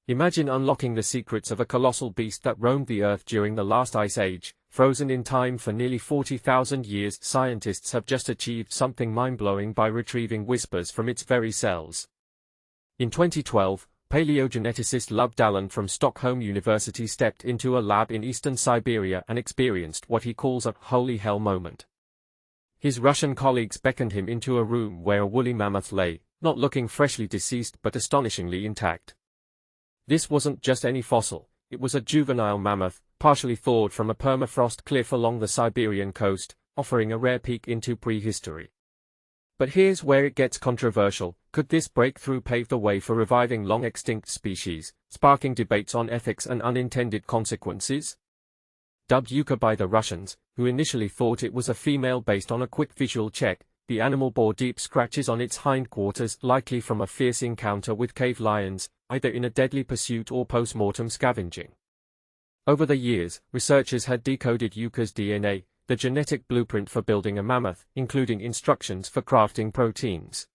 Imagine unlocking the secrets of a colossal beast that roamed the Earth during the last ice age, frozen in time for nearly 40,000 years. Scientists have just achieved something mind-blowing by retrieving whispers from its very cells. In 2012, paleogeneticist Love Dalén from Stockholm University stepped into a lab in eastern Siberia and experienced what he calls a holy hell moment. His Russian colleagues beckoned him into a room where a woolly mammoth lay, not looking freshly deceased but astonishingly intact. This wasn't just any fossil, it was a juvenile mammoth, partially thawed from a permafrost cliff along the Siberian coast, offering a rare peek into prehistory. But here's where it gets controversial. Could this breakthrough pave the way for reviving long-extinct species, sparking debates on ethics and unintended consequences? Dubbed Yuka by the Russians, who initially thought it was a female based on a quick visual check, the animal bore deep scratches on its hindquarters, likely from a fierce encounter with cave lions, either in a deadly pursuit or post-mortem scavenging. Over the years, researchers had decoded Yuka's DNA, the genetic blueprint for building a mammoth, including instructions for crafting proteins.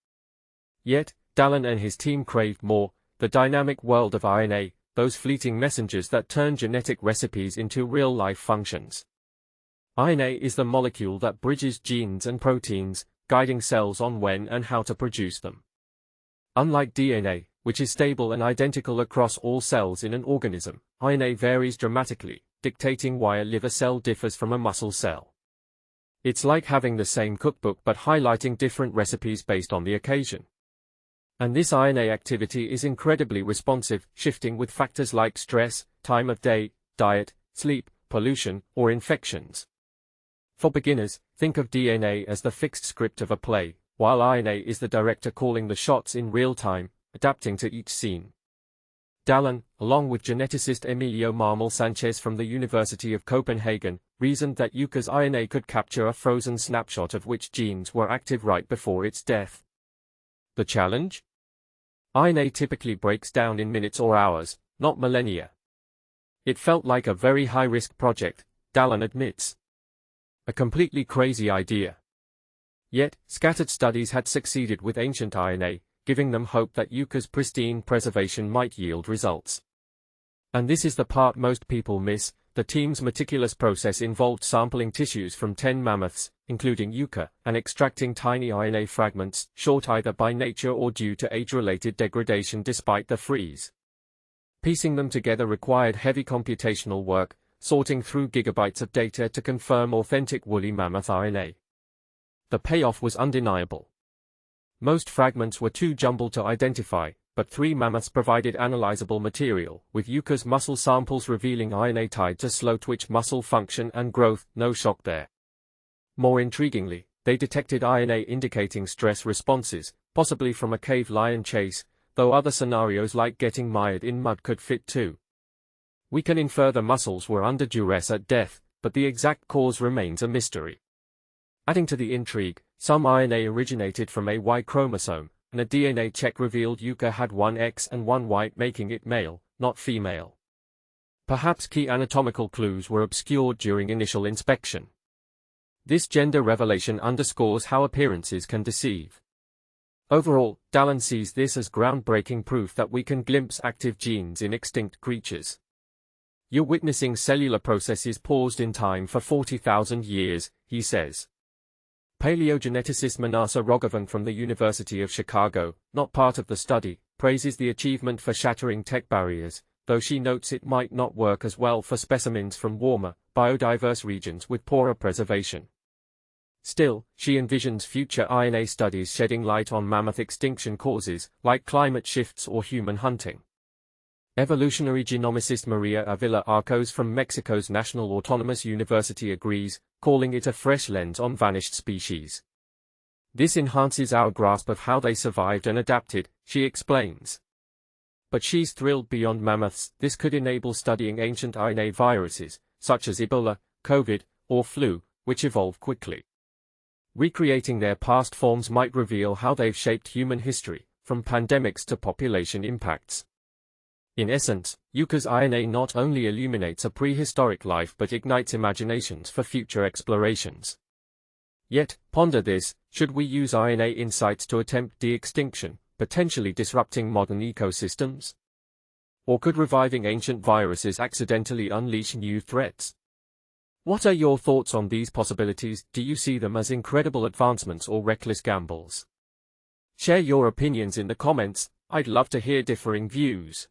Yet, Dalén and his team craved more, the dynamic world of RNA, those fleeting messengers that turn genetic recipes into real-life functions. RNA is the molecule that bridges genes and proteins, guiding cells on when and how to produce them. Unlike DNA, which is stable and identical across all cells in an organism, RNA varies dramatically, dictating why a liver cell differs from a muscle cell. It's like having the same cookbook but highlighting different recipes based on the occasion. And this RNA activity is incredibly responsive, shifting with factors like stress, time of day, diet, sleep, pollution, or infections. For beginners, think of DNA as the fixed script of a play, while RNA is the director calling the shots in real time, adapting to each scene. Dalén, along with geneticist Emilio Marmol Sanchez from the University of Copenhagen, reasoned that Yuka's RNA could capture a frozen snapshot of which genes were active right before its death. The challenge? RNA typically breaks down in minutes or hours, not millennia. It felt like a very high-risk project, Dalén admits. A completely crazy idea. Yet, scattered studies had succeeded with ancient RNA, giving them hope that Yuka's pristine preservation might yield results. And this is the part most people miss. The team's meticulous process involved sampling tissues from 10 mammoths, including Yuka, and extracting tiny RNA fragments, short either by nature or due to age-related degradation despite the freeze. Piecing them together required heavy computational work, sorting through gigabytes of data to confirm authentic woolly mammoth RNA. The payoff was undeniable. Most fragments were too jumbled to identify, but 3 mammoths provided analyzable material, with Yuka's muscle samples revealing RNA tied to slow-twitch muscle function and growth. No shock there. More intriguingly, they detected RNA indicating stress responses, possibly from a cave lion chase, though other scenarios like getting mired in mud could fit too. We can infer the muscles were under duress at death, but the exact cause remains a mystery. Adding to the intrigue, some RNA originated from a Y chromosome, and a DNA check revealed Yuka had one X and one Y, making it male, not female. Perhaps key anatomical clues were obscured during initial inspection. This gender revelation underscores how appearances can deceive. Overall, Dalén sees this as groundbreaking proof that we can glimpse active genes in extinct creatures. You're witnessing cellular processes paused in time for 40,000 years, he says. Paleogeneticist Manasa Roghavan from the University of Chicago, not part of the study, praises the achievement for shattering tech barriers, though she notes it might not work as well for specimens from warmer, biodiverse regions with poorer preservation. Still, she envisions future RNA studies shedding light on mammoth extinction causes, like climate shifts or human hunting. Evolutionary genomicist Maria Avila Arcos from Mexico's National Autonomous University agrees, calling it a fresh lens on vanished species. This enhances our grasp of how they survived and adapted, she explains. But she's thrilled beyond mammoths. This could enable studying ancient RNA viruses, such as Ebola, COVID, or flu, which evolve quickly. Recreating their past forms might reveal how they've shaped human history, from pandemics to population impacts. In essence, Yuka's RNA not only illuminates a prehistoric life but ignites imaginations for future explorations. Yet, ponder this, should we use RNA insights to attempt de-extinction, potentially disrupting modern ecosystems? Or could reviving ancient viruses accidentally unleash new threats? What are your thoughts on these possibilities? Do you see them as incredible advancements or reckless gambles? Share your opinions in the comments. I'd love to hear differing views.